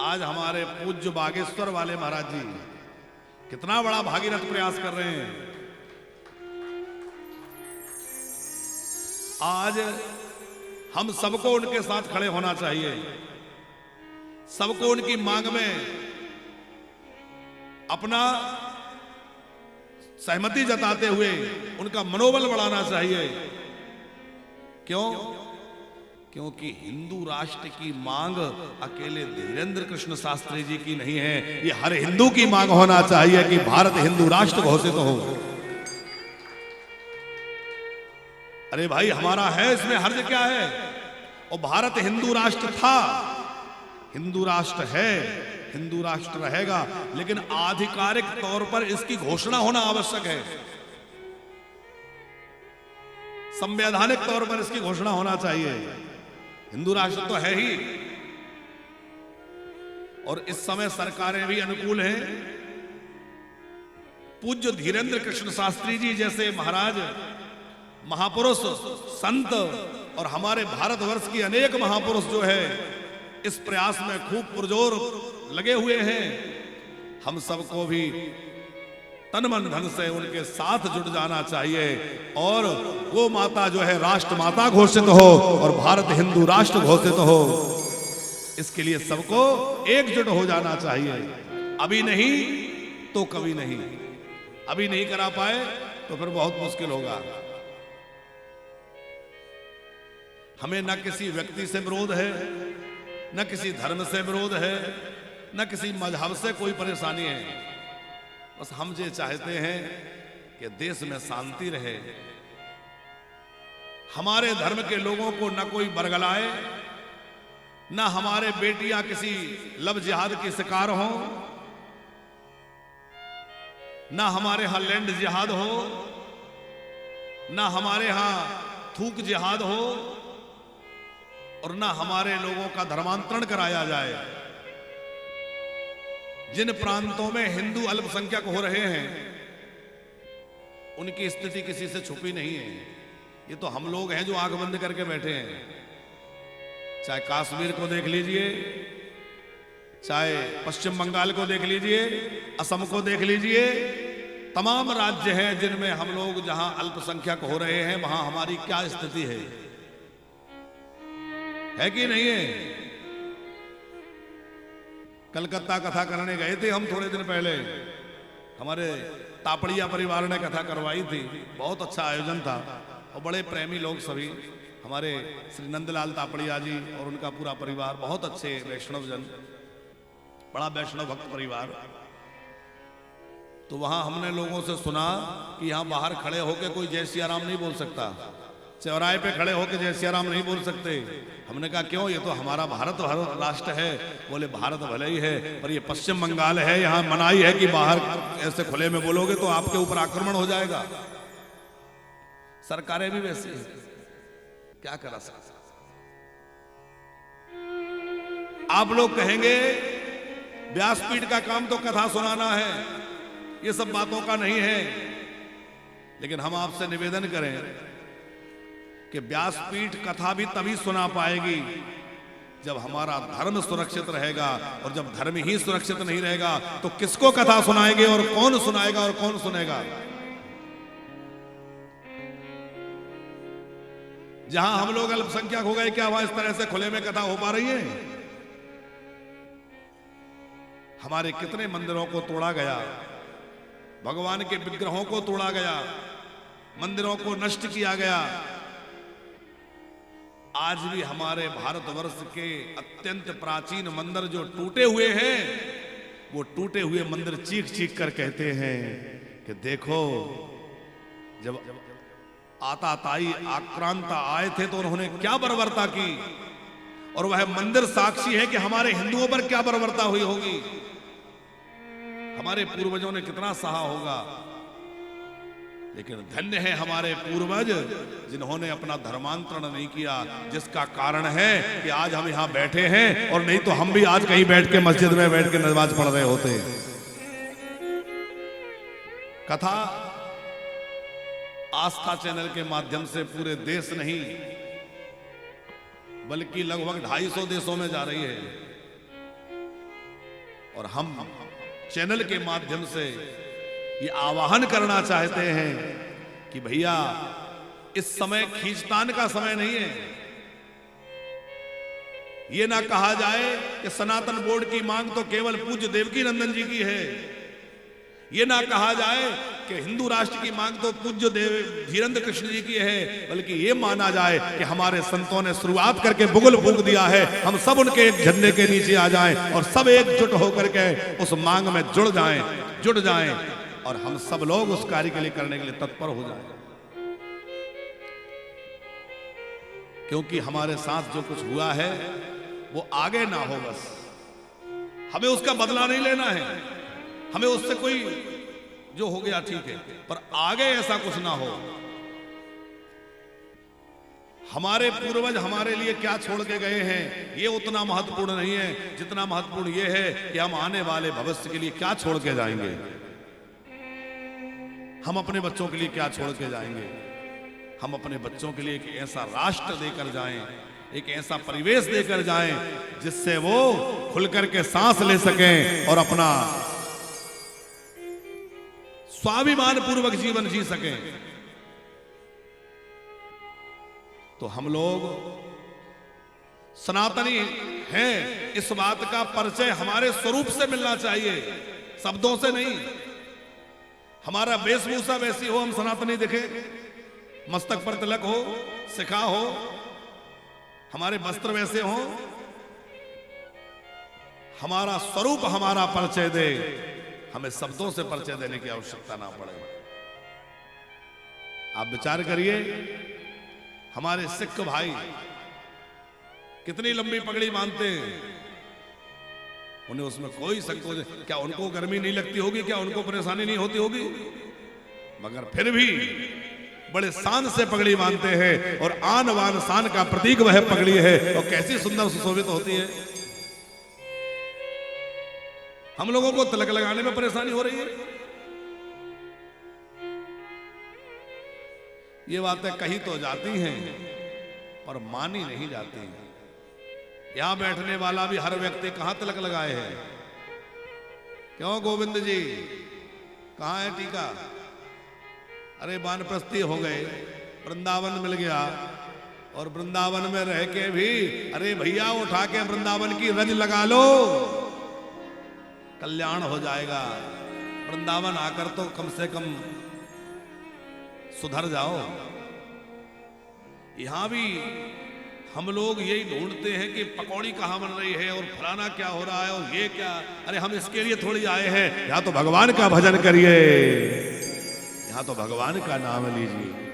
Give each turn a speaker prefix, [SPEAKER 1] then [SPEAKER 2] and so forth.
[SPEAKER 1] आज हमारे पूज्य बागेश्वर वाले महाराज जी कितना बड़ा भागीरथ प्रयास कर रहे हैं। आज हम सबको उनके साथ खड़े होना चाहिए, सबको उनकी मांग में अपना सहमति जताते हुए उनका मनोबल बढ़ाना चाहिए। क्यों? क्योंकि हिंदू राष्ट्र की मांग अकेले धीरेन्द्र कृष्ण शास्त्री जी की नहीं है, ये हर हिंदू की मांग होना चाहिए कि भारत हिंदू राष्ट्र घोषित हो। अरे भाई हमारा है, इसमें हर्ज क्या है? और भारत हिंदू राष्ट्र था, हिंदू राष्ट्र है, हिंदू राष्ट्र रहेगा, लेकिन आधिकारिक तौर पर इसकी घोषणा होना आवश्यक है। संवैधानिक तौर पर इसकी घोषणा होना चाहिए। हिंदू राष्ट्र तो है ही, और इस समय सरकारें भी अनुकूल हैं। पूज्य धीरेन्द्र कृष्ण शास्त्री जी जैसे महाराज, महापुरुष, संत और हमारे भारतवर्ष की अनेक महापुरुष जो है इस प्रयास में खूब पुरजोर लगे हुए हैं। हम सबको भी तन मन धन से उनके साथ जुट जाना चाहिए और वो माता जो है राष्ट्र माता घोषित हो और भारत हिंदू राष्ट्र घोषित हो। इसके लिए सबको एकजुट हो जाना चाहिए। अभी नहीं तो कभी नहीं, अभी नहीं करा पाए तो फिर बहुत मुश्किल होगा। हमें न किसी व्यक्ति से विरोध है, न किसी धर्म से विरोध है, न किसी मजहब से कोई परेशानी है। बस हम ये चाहते हैं कि देश में शांति रहे, हमारे धर्म के लोगों को न कोई बरगलाए, न हमारे बेटियां किसी लव जिहाद की शिकार हो, न हमारे यहां लैंड जिहाद हो, न हमारे यहां थूक जिहाद हो, और न हमारे लोगों का धर्मांतरण कराया जाए। जिन प्रांतों में हिंदू अल्पसंख्यक हो रहे हैं उनकी स्थिति किसी से छुपी नहीं है। ये तो हम लोग हैं जो आंख बंद करके बैठे हैं। चाहे कश्मीर को देख लीजिए, चाहे पश्चिम बंगाल को देख लीजिए, असम को देख लीजिए, तमाम राज्य हैं जिनमें हम लोग जहां अल्पसंख्यक हो रहे हैं वहां हमारी क्या स्थिति है कि नहीं है? कलकत्ता कथा करने गए थे हम थोड़े दिन पहले, हमारे तापड़िया परिवार ने कथा करवाई थी, बहुत अच्छा आयोजन था और बड़े प्रेमी लोग सभी, हमारे श्री नंदलाल तापड़िया जी और उनका पूरा परिवार, बहुत अच्छे वैष्णव जन, बड़ा वैष्णव भक्त परिवार। तो वहां हमने लोगों से सुना कि यहां बाहर खड़े होकर कोई जय सिया राम नहीं बोल सकता, चौराहे पे खड़े होकर जय सिया राम नहीं बोल सकते। हमने कहा क्यों? ये तो हमारा भारत राष्ट्र है। बोले भारत भले ही है पर ये पश्चिम बंगाल है, यहाँ मनाही है कि बाहर ऐसे खुले में बोलोगे तो आपके ऊपर आक्रमण हो जाएगा। सरकारें भी वैसी हैं, क्या करा सकते। आप लोग कहेंगे व्यासपीठ का काम तो कथा सुनाना है, ये सब बातों का नहीं है, लेकिन हम आपसे निवेदन करें कि व्यासपीठ कथा भी तभी सुना पाएगी जब हमारा धर्म सुरक्षित रहेगा, और जब धर्म ही सुरक्षित नहीं रहेगा तो किसको कथा सुनाएंगे और कौन सुनाएगा और कौन सुनेगा? जहां हम लोग अल्पसंख्यक हो गए, क्या वहां इस तरह से खुले में कथा हो पा रही है? हमारे कितने मंदिरों को तोड़ा गया, भगवान के विग्रहों को तोड़ा गया, मंदिरों को नष्ट किया गया। आज भी हमारे भारतवर्ष के अत्यंत प्राचीन मंदिर जो टूटे हुए हैं, वो टूटे हुए मंदिर चीख चीख कर कहते हैं कि देखो, जब आताताई आक्रांता आए थे तो उन्होंने क्या बर्बरता की, और वह मंदिर साक्षी है कि हमारे हिंदुओं पर क्या बर्बरता हुई होगी। हमारे पूर्वजों ने कितना सहा होगा, लेकिन धन्य है हमारे पूर्वज जिन्होंने अपना धर्मांतरण नहीं किया, जिसका कारण है कि आज हम यहां बैठे हैं, और नहीं तो हम भी आज कहीं बैठ के मस्जिद में बैठ के नमाज पढ़ रहे होते। कथा आस्था चैनल के माध्यम से पूरे देश नहीं बल्कि लगभग 250 देशों में जा रही है। और हम चैनल के माध्यम से ये आवाहन करना चाहते हैं कि भैया इस समय खींचतान का समय नहीं है। ये ना कहा जाए कि सनातन बोर्ड की मांग तो केवल पूज्य देवकी नंदन जी की है। ये ना कहा जाए कि हिंदू राष्ट्र की मांग तो पूज्य धीरेन्द्र कृष्ण जी की है, बल्कि ये माना जाए कि हमारे संतों ने शुरुआत करके बुगल फूंक दिया है। हम सब उनके एक झंडे के नीचे आ जाएं और सब एकजुट होकर के उस मांग में जुट जाएं और हम सब लोग उस कार्य के लिए करने के लिए तत्पर हो जाएं। क्योंकि हमारे साथ जो कुछ हुआ है वो आगे ना हो, बस हमें उसका बदला नहीं लेना है। हमें उससे कोई जो हो गया ठीक है, पर आगे ऐसा कुछ ना हो। हमारे पूर्वज हमारे लिए क्या छोड़ के गए हैं ये उतना महत्वपूर्ण नहीं है जितना महत्वपूर्ण ये है कि हम आने वाले भविष्य के लिए क्या छोड़ के जाएंगे। हम अपने बच्चों के लिए क्या छोड़ के जाएंगे। हम अपने बच्चों के लिए एक ऐसा राष्ट्र देकर जाएं, एक ऐसा परिवेश देकर जाएं जिससे वो खुल करके सांस ले सकें और अपना स्वाभिमान पूर्वक जीवन जी सकें। तो हम लोग सनातनी हैं, इस बात का परिचय हमारे स्वरूप से मिलना चाहिए, शब्दों से नहीं। हमारा वेशभूषा वैसी हो, हम सनातनी दिखे, मस्तक पर तिलक हो, शिखा हो, हमारे वस्त्र वैसे हो, हमारा स्वरूप हमारा परिचय दे, हमें शब्दों से परिचय देने की आवश्यकता ना पड़े। आप विचार करिए, हमारे सिख भाई कितनी लंबी पगड़ी बांधते हैं, उन्हें उसमें कोई संकोच, क्या उनको गर्मी नहीं लगती होगी, क्या उनको परेशानी नहीं होती होगी, मगर फिर भी बड़े शान से पगड़ी बांधते हैं और आन वान शान का प्रतीक वह पगड़ी है और कैसी सुंदर सुशोभित होती है। हम लोगों को तिलक लगाने में परेशानी हो रही है। ये बातें कही तो जाती हैं पर मानी नहीं जाती। यहां बैठने वाला भी हर व्यक्ति कहां तिलक लगाए है? क्यों गोविंद जी, कहां है टीका? अरे वानप्रस्थी हो गए, वृंदावन मिल गया और वृंदावन में रह के भी अरे भैया उठा के वृंदावन की रज लगा लो, कल्याण हो जाएगा। वृंदावन आकर तो कम से कम सुधर जाओ। यहां भी हम लोग यही ढूंढते हैं कि पकौड़ी कहां बन रही है और फलाना क्या हो रहा है और ये क्या। अरे हम इसके लिए थोड़ी आए हैं, या तो भगवान का भजन करिए, यहाँ तो भगवान का नाम लीजिए।